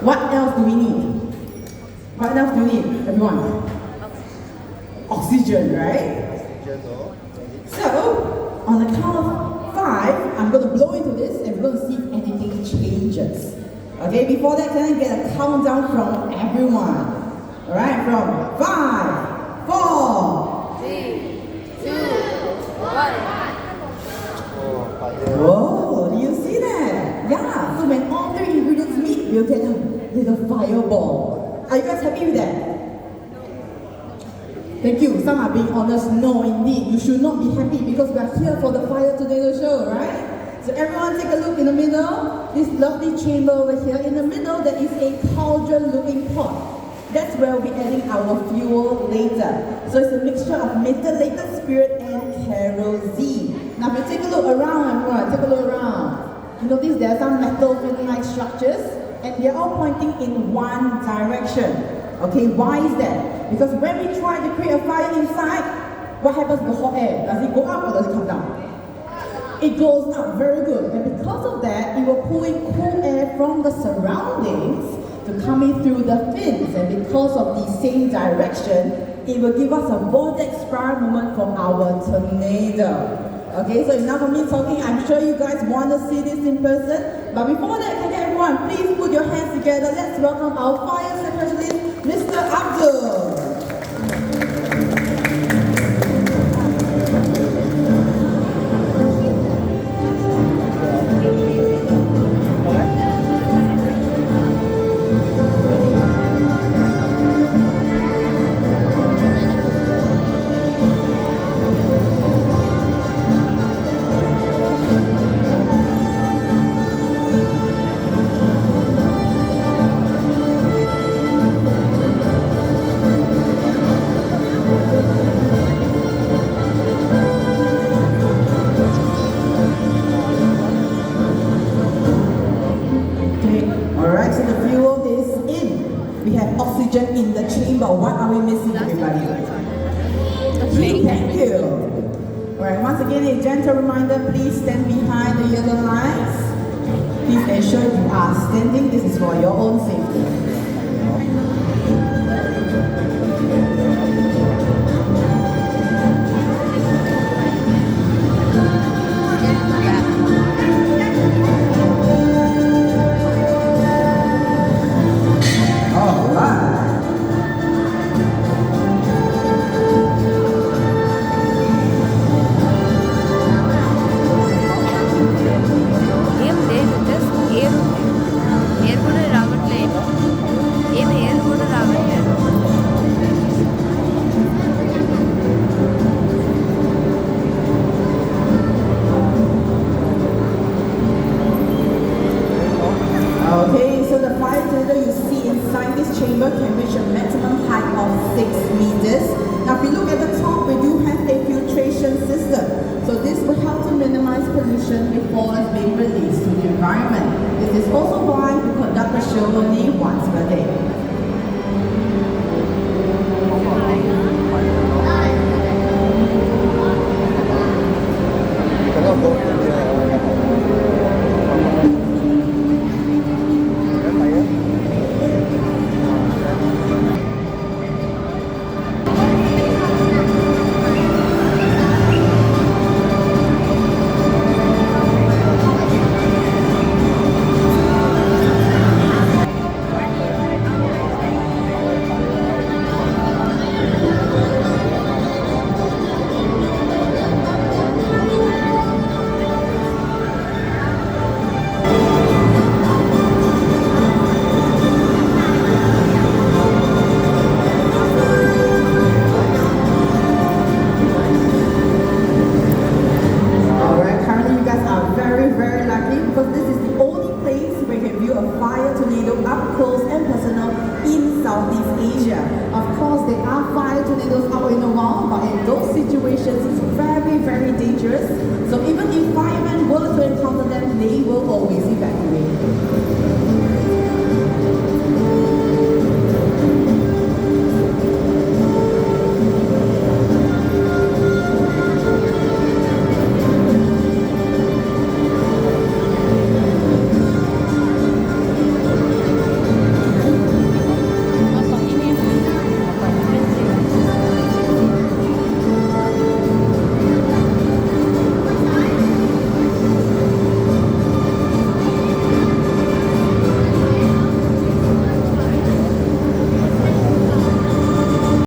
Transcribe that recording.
What else do we need? What else do we need, everyone? Oxygen, right? So, on the count of 5, I'm going to blow into this and we're going to see if anything changes. Okay, before that, can I get a countdown from everyone? Alright, from 5, 4, 3, 2, 1. Whoa, do you see that? Yeah, so when all 3 ingredients meet, we'll get a little fireball. Are you guys happy with that? Thank you. Some are being honest. No, indeed. You should not be happy because we are here for the Fire Tornado Show, right? So everyone take a look in the middle. This lovely chamber over here. In the middle, there is a cauldron-looking pot. That's where we'll be adding our fuel later. So it's a mixture of methylated spirit and kerosene. Now, if you take a look around, everyone, take a look around. You notice there are some metal like structures, and they're all pointing in one direction. Okay, why is that? Because when we try to create a fire inside, what happens to the hot air? Does it go up or does it come down? It goes up, very good. And because of that, it will pull in cool air from the surroundings to come in through the fins. And because of the same direction, it will give us a vortex spiral movement from our tornado. Okay, so enough of me talking. I'm sure you guys want to see this in person. But before that, can everyone please put your hands together. Let's welcome our fire specialist, Mr. Abdul. Oxygen in the chamber. What are we missing, everybody? Okay, thank you. Alright, once again, a gentle reminder, please stand behind the yellow lines. Please ensure you are standing. This is for your own safety. Okay, so the fire tornado you see inside this chamber can reach a maximum height of 6 meters. Now if you look at the top, we do have a filtration system. So this will help to minimize pollution before it's being released to the environment. This is also why we conduct the show only once per day. Of course, there are fire tornadoes out in the wild, but in those situations, it's very, very dangerous